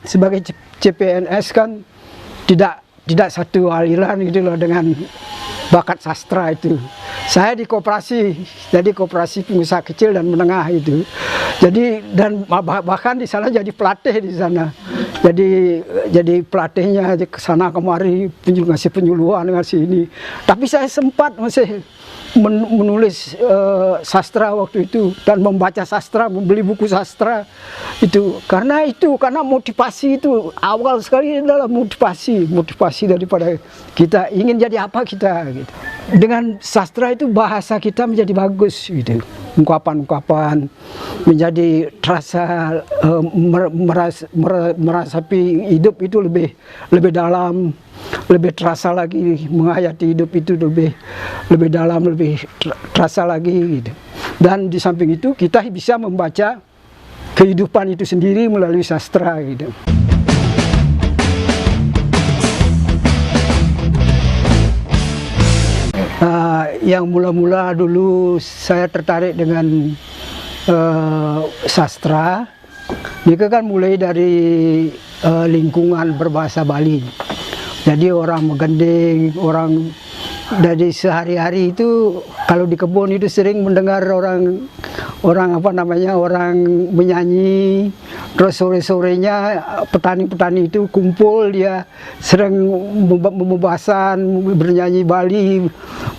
sebagai CPNS kan tidak satu aliran gitu loh dengan bakat sastra itu. Saya di koperasi, jadi koperasi pengusaha kecil dan menengah itu. Jadi dan bahkan di sana jadi pelatih di sana. Jadi pelatihnya ke sana kemari ngasih penyuluhan ngasih ini. Tapi saya sempat masih menulis sastra waktu itu dan membaca sastra, membeli buku sastra itu karena motivasi itu awal sekali adalah motivasi daripada kita ingin jadi apa kita gitu. Dengan sastra itu bahasa kita menjadi bagus gitu, ungkapan-ungkapan menjadi terasa merasapi hidup itu lebih dalam, lebih terasa lagi, menghayati hidup itu lebih dalam, lebih terasa lagi gitu. Dan di samping itu kita bisa membaca kehidupan itu sendiri melalui sastra gitu. Yang mula-mula dulu saya tertarik dengan sastra, itu kan mulai dari lingkungan berbahasa Bali. Jadi orang menggending, orang dari sehari-hari itu kalau di kebun itu sering mendengar orang menyanyi. Terus sore-sorenya petani-petani itu kumpul, dia sering membahasan, bernyanyi Bali,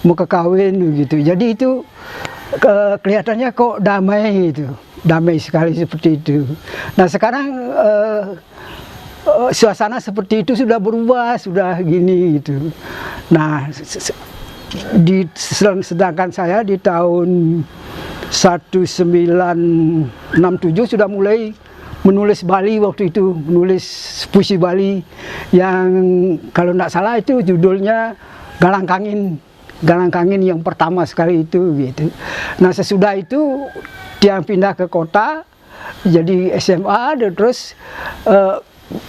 mau kawin gitu. Jadi itu kelihatannya kok damai itu, damai sekali seperti itu. Nah sekarang suasana seperti itu sudah berubah, sudah gini gitu. Nah sedangkan saya di tahun 1967 sudah mulai menulis Bali waktu itu, menulis puisi Bali yang kalau tidak salah itu judulnya Galang Kangin yang pertama sekali itu gitu. Nah sesudah itu dia pindah ke kota jadi SMA dan terus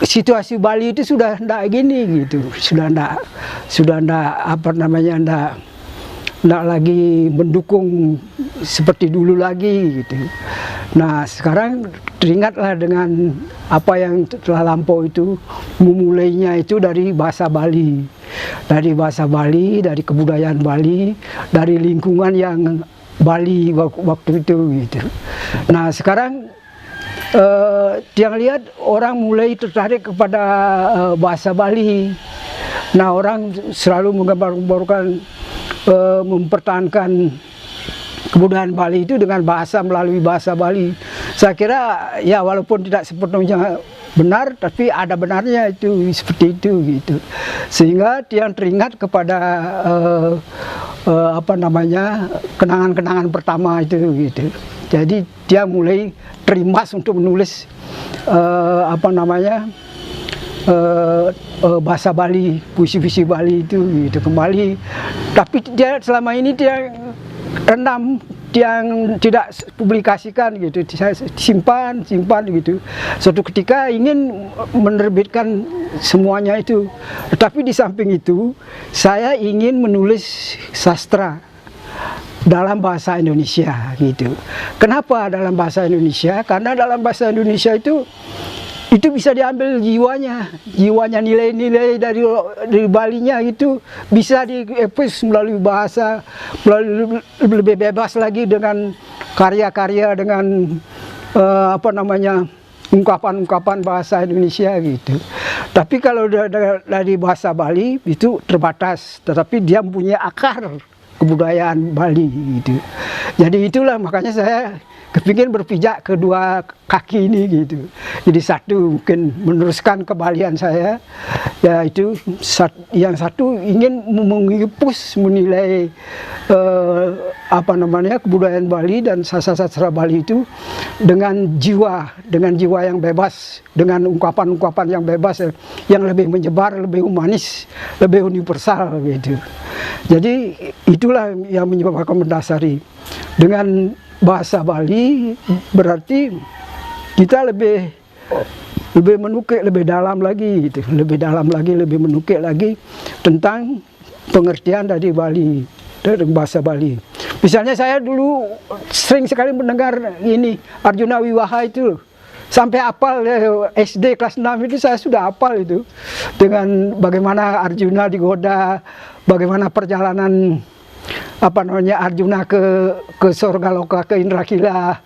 situasi Bali itu sudah tidak gini gitu, sudah tidak lagi mendukung seperti dulu lagi gitu. Nah sekarang teringatlah dengan apa yang telah lampau itu, memulainya itu dari bahasa Bali, dari kebudayaan Bali, dari lingkungan yang Bali waktu itu gitu. Nah sekarang dia lihat orang mulai tertarik kepada bahasa Bali. Nah orang selalu menggambarkan mempertahankan kebudayaan Bali itu dengan melalui bahasa Bali. Saya kira ya walaupun tidak sepenuhnya benar, tapi ada benarnya itu seperti itu gitu. Sehingga dia teringat kepada kenangan-kenangan pertama itu gitu. Jadi dia mulai terimbas untuk menulis bahasa Bali, puisi-puisi Bali itu gitu kembali. Tapi dia selama ini dia rendam, dia tidak publikasikan gitu, saya simpan gitu. Suatu ketika ingin menerbitkan semuanya itu, tetapi di samping itu saya ingin menulis sastra dalam bahasa Indonesia gitu. Kenapa dalam bahasa Indonesia? Karena dalam bahasa Indonesia itu bisa diambil jiwanya nilai-nilai dari Balinya itu bisa diepis melalui bahasa, lebih bebas lagi dengan karya-karya, dengan ungkapan-ungkapan bahasa Indonesia gitu. Tapi kalau dari bahasa Bali itu terbatas, tetapi dia mempunyai akar kebudayaan Bali gitu. Jadi itulah makanya saya kepingin berpijak kedua kaki ini gitu. Jadi satu mungkin meneruskan kebalian saya, yaitu yang satu ingin mengipus menilai kebudayaan Bali dan sastra Bali itu dengan jiwa yang bebas, dengan ungkapan-ungkapan yang bebas, yang lebih menyebar, lebih humanis, lebih universal gitu. Jadi itulah yang menyebabkan mendasari dengan bahasa Bali, berarti kita lebih menukik lebih dalam lagi gitu, lebih menukik lagi tentang pengertian dari Bali, dari bahasa Bali. Misalnya saya dulu sering sekali mendengar ini Arjuna Wiwaha itu, sampai hafal SD kelas 6 itu saya sudah hafal itu, dengan bagaimana Arjuna digoda, bagaimana perjalanan Arjuna ke surga loka, ke Indrakila,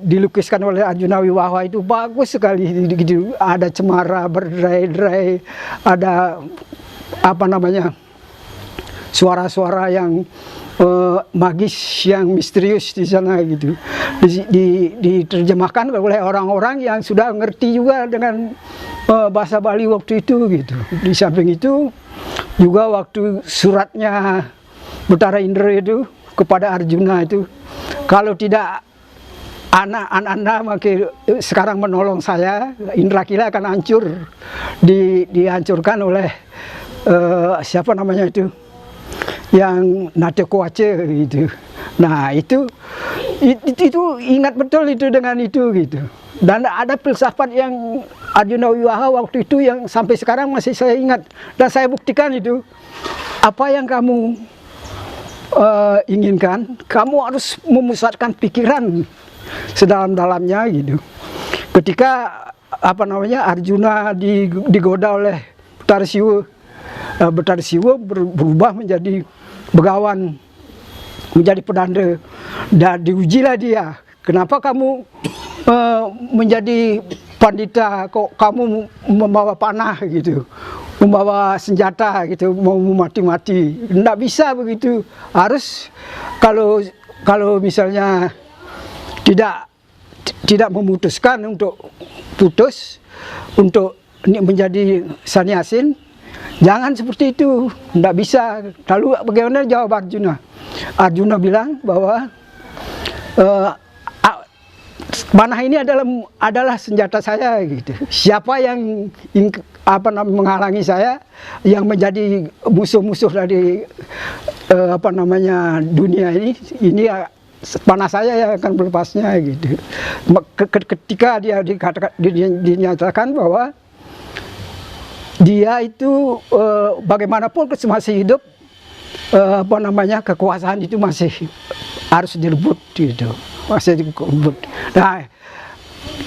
dilukiskan oleh Arjuna Wiwaha itu bagus sekali. Ada cemara berderai-derai, ada suara-suara yang magis, yang misterius di sana gitu. Diterjemahkan oleh orang-orang yang sudah ngerti juga dengan bahasa Bali waktu itu gitu. Di samping itu juga waktu suratnya Betara Indra itu kepada Arjuna itu, kalau tidak anak Anda sekarang menolong saya, Indrakila akan hancur, dihancurkan oleh siapa namanya itu, yang Natekoace gitu. Nah itu ingat betul itu dengan itu gitu. Dan ada filsafat yang Arjuna Wiwaha waktu itu yang sampai sekarang masih saya ingat, dan saya buktikan itu. Apa yang kamu inginkan, kamu harus memusatkan pikiran sedalam-dalamnya gitu. Ketika Arjuna digoda oleh Betara Siwa, berubah menjadi begawan, menjadi pedanda, dan diujilah dia. Kenapa kamu menjadi pandita, kok kamu membawa panah gitu, membawa senjata gitu, mau mati-mati? Tidak bisa begitu. Harus kalau misalnya tidak memutuskan untuk menjadi sannyasin, jangan seperti itu, tidak bisa. Lalu bagaimana jawab Arjuna? Arjuna bilang bahwa panah ini adalah senjata saya gitu. Siapa yang menghalangi saya, yang menjadi musuh-musuh dari dunia ini panah saya yang akan melepasnya gitu. Ketika dia dinyatakan bahwa dia itu bagaimanapun masih hidup, kekuasaan itu masih harus direbut gitu, masih direbut. Nah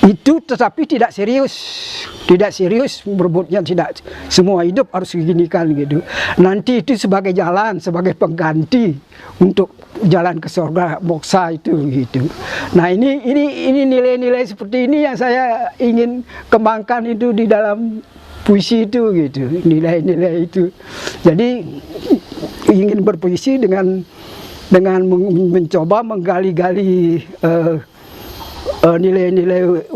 itu tetapi tidak serius merebutnya, tidak semua hidup harus diginikan gitu. Nanti itu sebagai jalan, sebagai pengganti untuk jalan ke surga moksa itu gitu. Nah ini nilai-nilai seperti ini yang saya ingin kembangkan itu di dalam puisi itu gitu, nilai-nilai itu. Jadi ingin berpuisi dengan mencoba menggali-gali nilai-nilai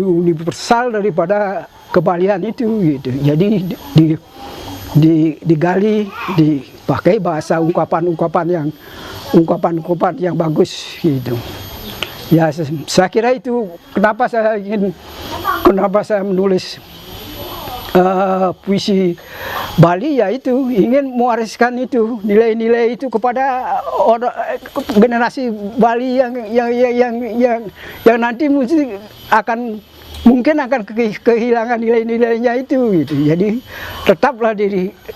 universal daripada kebalian itu gitu. Jadi digali, dipakai bahasa ungkapan yang bagus gitu. Ya saya kira itu kenapa saya menulis puisi Bali, yaitu ingin mewariskan itu nilai-nilai itu kepada generasi Bali yang nanti mungkin akan kehilangan nilai-nilainya itu gitu. Jadi tetaplah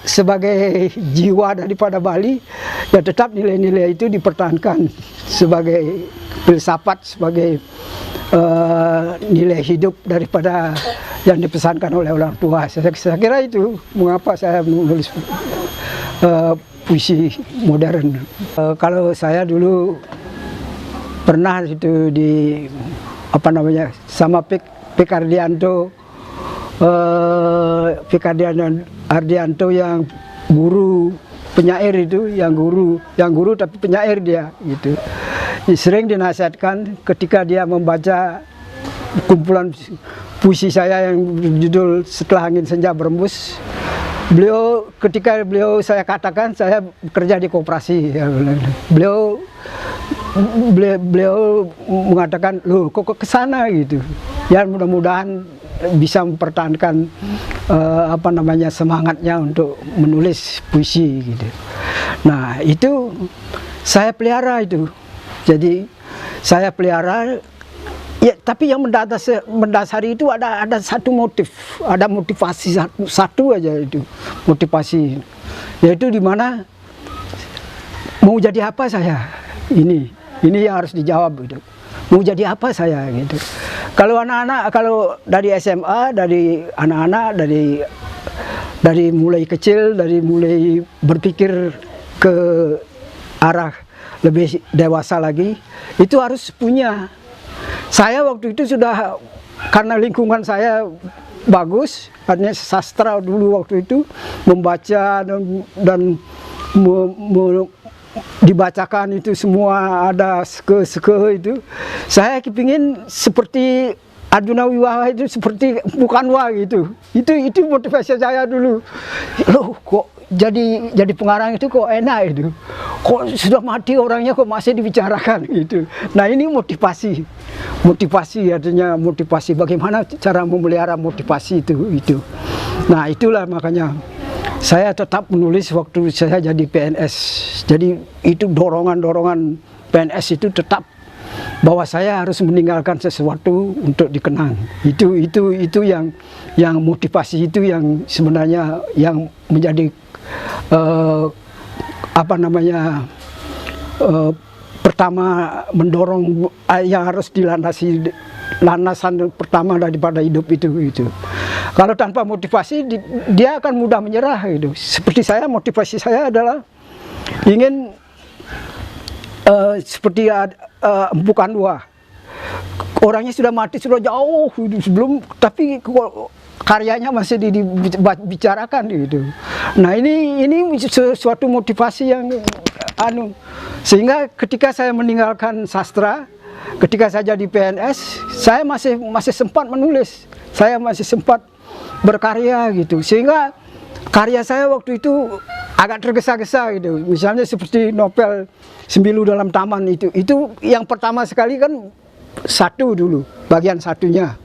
sebagai jiwa daripada Bali, ya tetap nilai-nilai itu dipertahankan sebagai filsafat, sebagai nilai hidup daripada yang dipesankan oleh orang tua. Saya kira itu mengapa saya menulis puisi modern. Kalau saya dulu pernah itu sama Pik Ardianto yang guru penyair itu, yang guru tapi penyair dia gitu. Sering dinasihatkan ketika dia membaca kumpulan puisi saya yang berjudul Setelah Angin Senja Berembus. Ketika saya katakan saya bekerja di koperasi, beliau mengatakan, loh kok kesana gitu. Ya mudah-mudahan bisa mempertahankan semangatnya untuk menulis puisi gitu. Nah itu saya pelihara itu. Jadi saya pelihara, ya, tapi yang mendasari itu ada satu motif, ada motivasi satu aja itu motivasi, yaitu di mana mau jadi apa saya, ini yang harus dijawab gitu. Mau jadi apa saya gitu. Kalau anak-anak, kalau dari SMA, dari anak-anak, dari mulai kecil, dari mulai berpikir ke arah lebih dewasa lagi, itu harus punya. Saya waktu itu sudah, karena lingkungan saya bagus, artinya sastra dulu waktu itu membaca dan dibacakan itu semua ada seke itu. Saya kepingin seperti Arjuna Wiwaha itu, seperti Mukanwa gitu. Itu motivasi saya dulu. Loh, kok jadi pengarang itu kok enak itu. Kok sudah mati orangnya kok masih dibicarakan gitu. Nah, ini motivasi. Motivasi artinya motivasi, bagaimana cara memelihara motivasi itu. Nah, itulah makanya saya tetap menulis waktu saya jadi PNS. Jadi itu dorongan PNS itu tetap bahwa saya harus meninggalkan sesuatu untuk dikenang. Itu yang motivasi itu yang sebenarnya yang menjadi pertama mendorong yang harus dilandasi, landasan pertama daripada hidup itu. Kalau tanpa motivasi dia akan mudah menyerah itu. Seperti saya, motivasi saya adalah ingin seperti Empu Kanwa. Orangnya sudah mati, sudah jauh sebelum, tapi karyanya masih dibicarakan gitu. Nah, ini suatu motivasi yang sehingga ketika saya meninggalkan sastra, ketika saya jadi PNS, saya masih sempat menulis, saya masih sempat berkarya gitu. Sehingga karya saya waktu itu agak tergesa-gesa gitu. Misalnya seperti novel Sembilu Dalam Taman itu yang pertama sekali kan satu dulu, bagian satunya.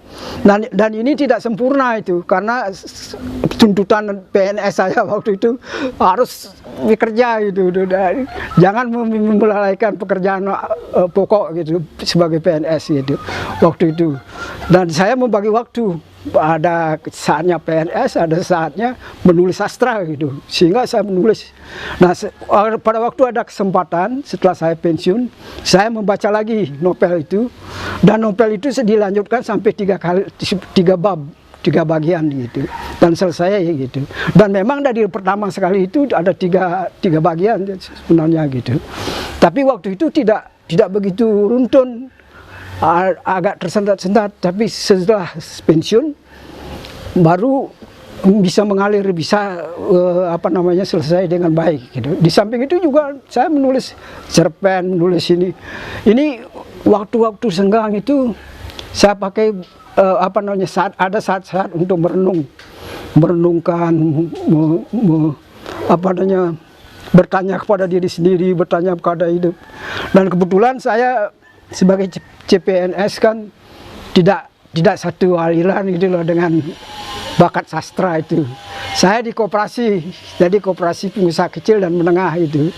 Dan ini tidak sempurna itu, karena tuntutan PNS saya waktu itu harus bekerja gitu. Jangan melalaikan pekerjaan pokok gitu sebagai PNS gitu waktu itu. Dan saya membagi waktu, ada saatnya PNS, ada saatnya menulis sastra gitu, sehingga saya menulis. Nah, pada waktu ada kesempatan setelah saya pensiun, saya membaca lagi novel itu, dan novel itu dilanjutkan sampai 3 bab, 3 bagian gitu, dan selesai gitu. Dan memang dari pertama sekali itu ada tiga bagian sebenarnya gitu. Tapi waktu itu tidak begitu runtun, agak tersendat-sendat. Tapi setelah pensiun baru bisa mengalir, bisa selesai dengan baik gitu. Di samping itu juga saya menulis cerpen, menulis ini waktu-waktu senggang itu saya pakai ada saat-saat untuk merenungkan, bertanya kepada diri sendiri, bertanya kepada hidup. Dan kebetulan saya sebagai CPNS kan tidak satu aliran gitu loh dengan bakat sastra itu. Saya di koperasi, jadi koperasi pengusaha kecil dan menengah itu.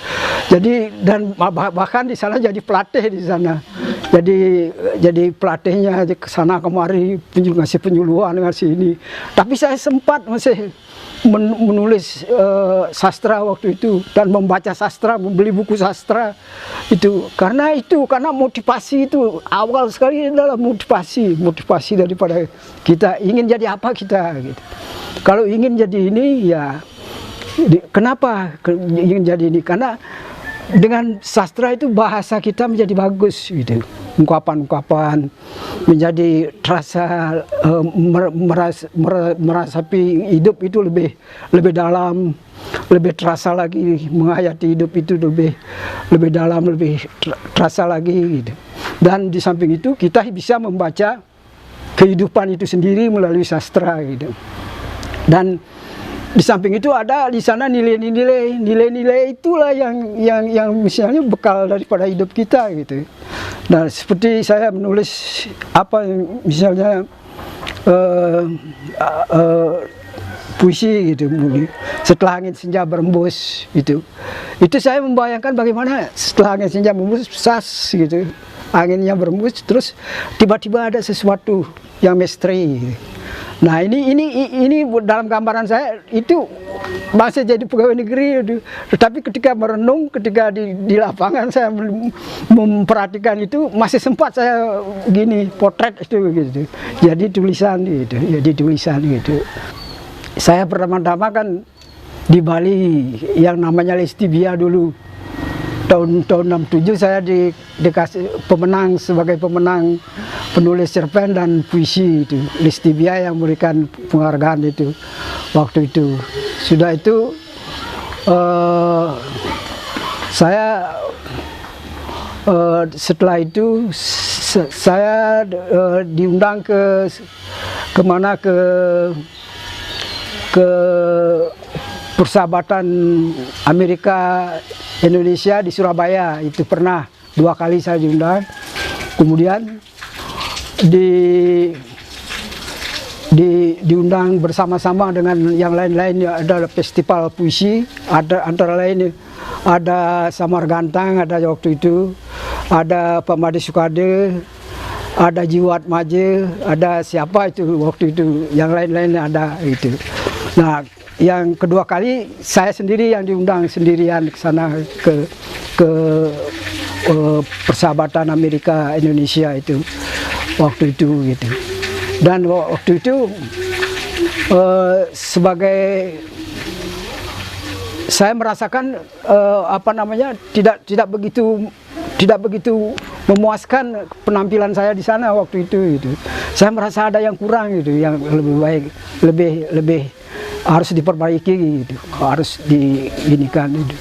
Jadi dan bahkan di sana jadi pelatih di sana. Jadi pelatihnya ke sana kemari, ngasih penyuluhan, ngasih ini. Tapi saya sempat masih menulis sastra waktu itu, dan membaca sastra, membeli buku sastra itu. Karena motivasi itu awal sekali adalah motivasi daripada kita ingin jadi apa kita gitu. Kalau ingin jadi ini ya kenapa ingin jadi ini? Karena dengan sastra itu bahasa kita menjadi bagus gitu. Ungkapan-ungkapan menjadi terasa, merasapi hidup itu lebih dalam, lebih terasa lagi, menghayati hidup itu lebih dalam, lebih terasa lagi gitu. Dan di samping itu kita bisa membaca kehidupan itu sendiri melalui sastra gitu. Dan di samping itu ada di sana nilai-nilai itulah yang misalnya bekal daripada hidup kita gitu. Nah, seperti saya menulis misalnya puisi gitu, setelah angin senja berembus itu saya membayangkan bagaimana setelah angin senja berembus, sas gitu, anginnya berembus, terus tiba-tiba ada sesuatu yang misteri gitu. Nah ini dalam gambaran saya itu masih jadi pegawai negeri itu. Tetapi ketika merenung, ketika di lapangan saya memperhatikan itu, masih sempat saya gini potret itu gitu. Jadi tulisan gitu. Saya pertama-tama kan di Bali yang namanya Lestibia dulu. Tahun 67 saya dikasih pemenang sebagai pemenang penulis cerpen dan puisi itu. Lestibia yang memberikan penghargaan itu waktu itu. Sudah itu saya setelah itu saya diundang ke Persahabatan Amerika Indonesia di Surabaya. Itu pernah 2 kali saya diundang. Kemudian diundang bersama-sama dengan yang lain-lain. Ada festival puisi, ada antara lain ada Samar Gantang, ada waktu itu, ada Pak Made Sukade, ada Jiwat Maje, ada siapa itu waktu itu, yang lain-lain ada itu. Nah, yang kedua kali saya sendiri yang diundang sendirian ke sana ke Persahabatan Amerika Indonesia itu waktu itu gitu. Dan waktu itu sebagai saya merasakan tidak begitu memuaskan penampilan saya di sana waktu itu gitu. Saya merasa ada yang kurang gitu, yang lebih baik, lebih harus diperbaiki gitu, harus diginikan gitu.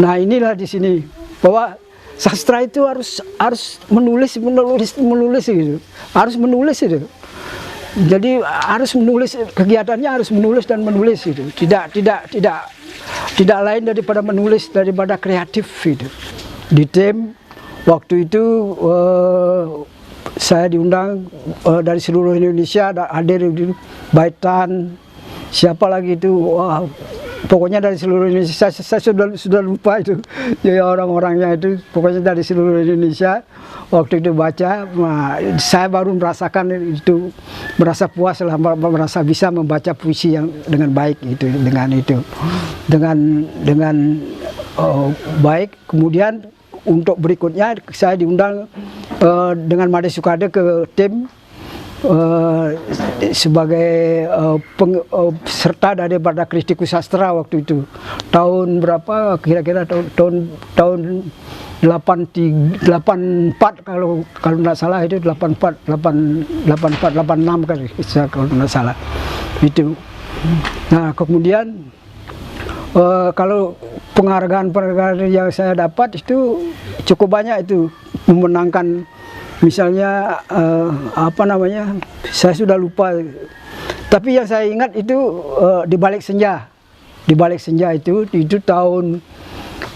Nah, inilah di sini bahwa sastra itu harus menulis gitu, harus menulis itu. Jadi harus menulis, kegiatannya harus menulis dan menulis itu. Tidak lain daripada menulis, daripada kreatif gitu. Di TIM waktu itu saya diundang dari seluruh Indonesia, hadir di Baitan. Siapa lagi itu? Wah, pokoknya dari seluruh Indonesia. Saya sudah lupa itu ya orang-orangnya itu. Pokoknya dari seluruh Indonesia waktu itu baca. Nah, saya baru merasakan itu, merasa puas lah, merasa bisa membaca puisi yang dengan baik itu, dengan baik. Kemudian untuk berikutnya saya diundang dengan Made Sukade ke TIM. Sebagai peserta daripada kritikus sastra waktu itu, tahun berapa kira-kira, tahun 84 kalau nggak salah, itu 84 86 kali kalau nggak salah itu. Nah, kemudian kalau penghargaan yang saya dapat itu cukup banyak itu, memenangkan misalnya saya sudah lupa, tapi yang saya ingat itu di Balik Senja itu tahun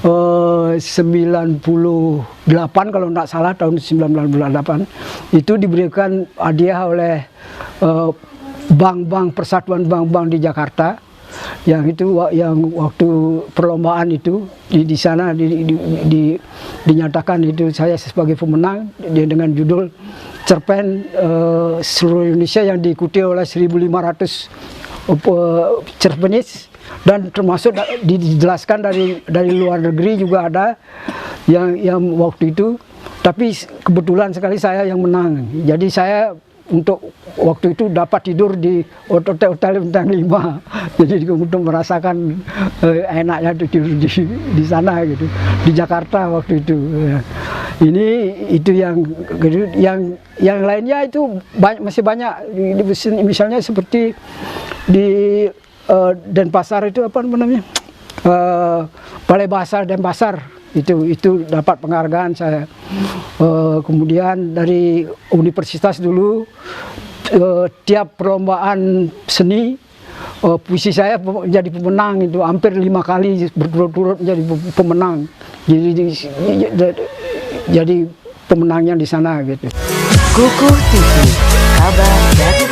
98 kalau tidak salah, tahun 98 itu diberikan hadiah oleh bank-bank, Persatuan Bank-Bank di Jakarta, yang waktu perlombaan itu di sana dinyatakan itu saya sebagai pemenang dengan judul cerpen seluruh Indonesia yang diikuti oleh 1.500 cerpenis, dan termasuk dijelaskan dari luar negeri juga ada yang waktu itu. Tapi kebetulan sekali saya yang menang, jadi saya untuk waktu itu dapat tidur di hotel bintang 5, jadi untuk merasakan enaknya tidur di sana gitu, di Jakarta waktu itu. Itu yang lainnya itu masih banyak, misalnya seperti di Denpasar itu apa namanya, Balai Bahasa Denpasar. Itu dapat penghargaan saya. Kemudian dari universitas dulu, tiap perlombaan seni puisi saya jadi pemenang itu, hampir 5 kali berturut-turut menjadi pemenang. Jadi pemenangnya di sana gitu. Kukuh TV, kabar dari